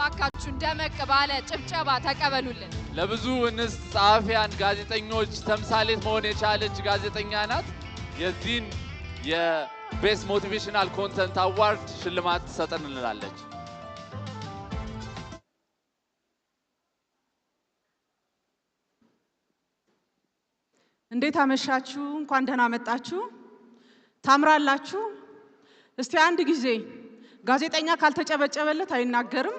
እባካችሁን ደመቅ ባለ ጭብጨባ ተቀበሉልን። ለብዙ እንስት ጸሐፊያን ጋዜጠኞች ተምሳሌት መሆን የቻለች ጋዜጠኛ ናት። የዚህን የቤስት ሞቲቬሽናል ኮንተንት አዋርድ ሽልማት ትሰጠን እንላለች። እንዴት አመሻችሁ? እንኳን ደህና መጣችሁ። ታምራላችሁ። እስቲ አንድ ጊዜ ጋዜጠኛ ካልተጨበጨበለት አይናገርም።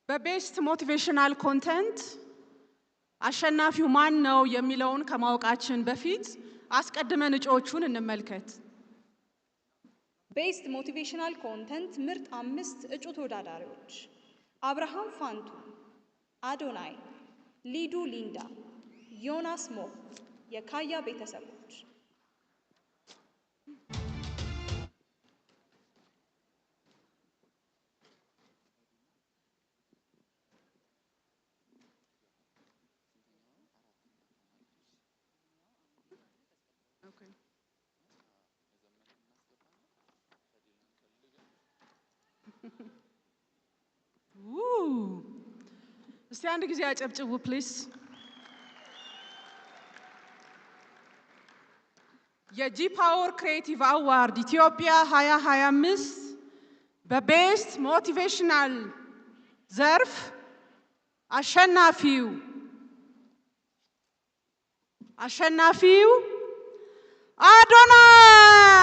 በቤስት ሞቲቬሽናል ኮንተንት አሸናፊው ማን ነው የሚለውን ከማወቃችን በፊት አስቀድመን እጩዎቹን እንመልከት። ቤስት ሞቲቬሽናል ኮንተንት ምርጥ 5 እጩ ተወዳዳሪዎች አብርሃም ፋንቱ፣ አዶናይ፣ ሊዱ ሊንዳ፣ ዮናስ ሞ፣ የካያ ቤተሰቦች። እስቲ አንድ ጊዜ አጨብጭቡ ፕሊዝ። የጂ ፓወር ክሬቲቭ አዋርድ ኢትዮጵያ 2025 በቤስት ሞቲቬሽናል ዘርፍ አሸናፊው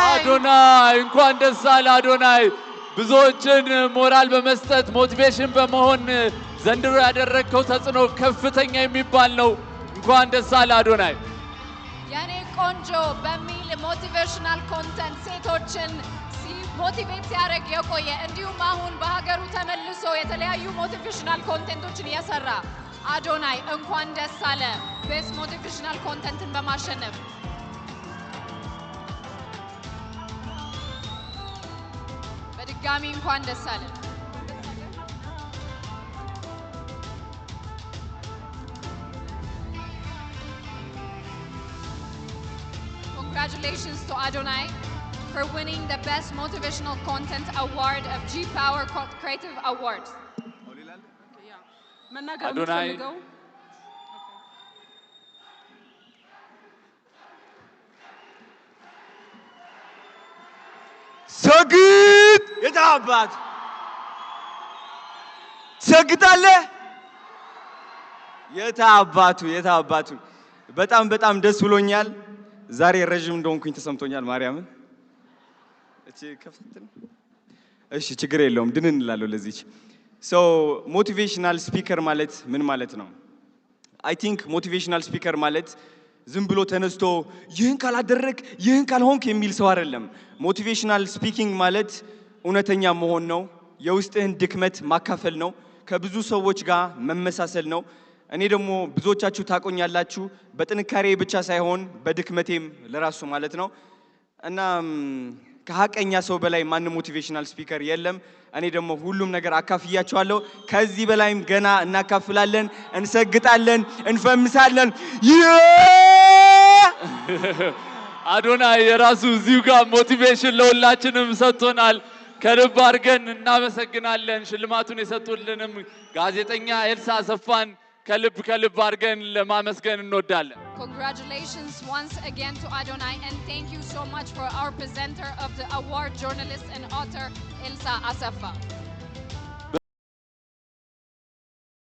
አዶናይ እንኳን ደስ አለ አዶናይ። ብዙዎችን ሞራል በመስጠት ሞቲቬሽን በመሆን ዘንድሮ ያደረከው ተጽዕኖ ከፍተኛ የሚባል ነው። እንኳን ደስ አለ አዶናይ። የኔ ቆንጆ በሚል ሞቲቬሽናል ኮንተንት ሴቶችን ሞቲቬት ሲያደርግ የቆየ እንዲሁም አሁን በሀገሩ ተመልሶ የተለያዩ ሞቲቬሽናል ኮንተንቶችን እየሰራ አዶናይ እንኳን ደስ አለ ቤስት ሞቲቬሽናል ኮንተንትን በማሸነፍ። በድጋሚ እንኳን ደስ አለ። Congratulations to Adonai for winning the Best Motivational Content Award of G Power Creative Awards. Adonai. ሰግጥ የታባት ሰግጣለህ የታባቱ በጣም ደስ ብሎኛል። ዛሬ ረጅም እንደሆንኩኝ ተሰምቶኛል። ማርያምን እቺ ከፍተን እሺ ችግር የለውም ድን እንላለው ለዚች ሞቲቬሽናል ስፒከር ማለት ምን ማለት ነው? አይ ቲንክ ሞቲቬሽናል ስፒከር ማለት ዝም ብሎ ተነስቶ ይህን ካላደረክ ይህን ካልሆንክ የሚል ሰው አይደለም። ሞቲቬሽናል ስፒኪንግ ማለት እውነተኛ መሆን ነው። የውስጥህን ድክመት ማካፈል ነው። ከብዙ ሰዎች ጋር መመሳሰል ነው። እኔ ደግሞ ብዙዎቻችሁ ታቆኛላችሁ በጥንካሬ ብቻ ሳይሆን በድክመቴም ለራሱ ማለት ነው። እና ከሐቀኛ ሰው በላይ ማንም ሞቲቬሽናል ስፒከር የለም። እኔ ደግሞ ሁሉም ነገር አካፍያችኋለሁ። ከዚህ በላይም ገና እናካፍላለን፣ እንሰግጣለን፣ እንፈምሳለን። አዶናይ የራሱ እዚሁ ጋር ሞቲቬሽን ለሁላችንም ሰጥቶናል። ከልብ አድርገን እናመሰግናለን። ሽልማቱን የሰጡልንም ጋዜጠኛ ኤልሳ አሰፋን ከልብ አድርገን ለማመስገን እንወዳለን። Congratulations once again to Adonai and thank you so much for our presenter of the award, journalist and author Elsa Asafa.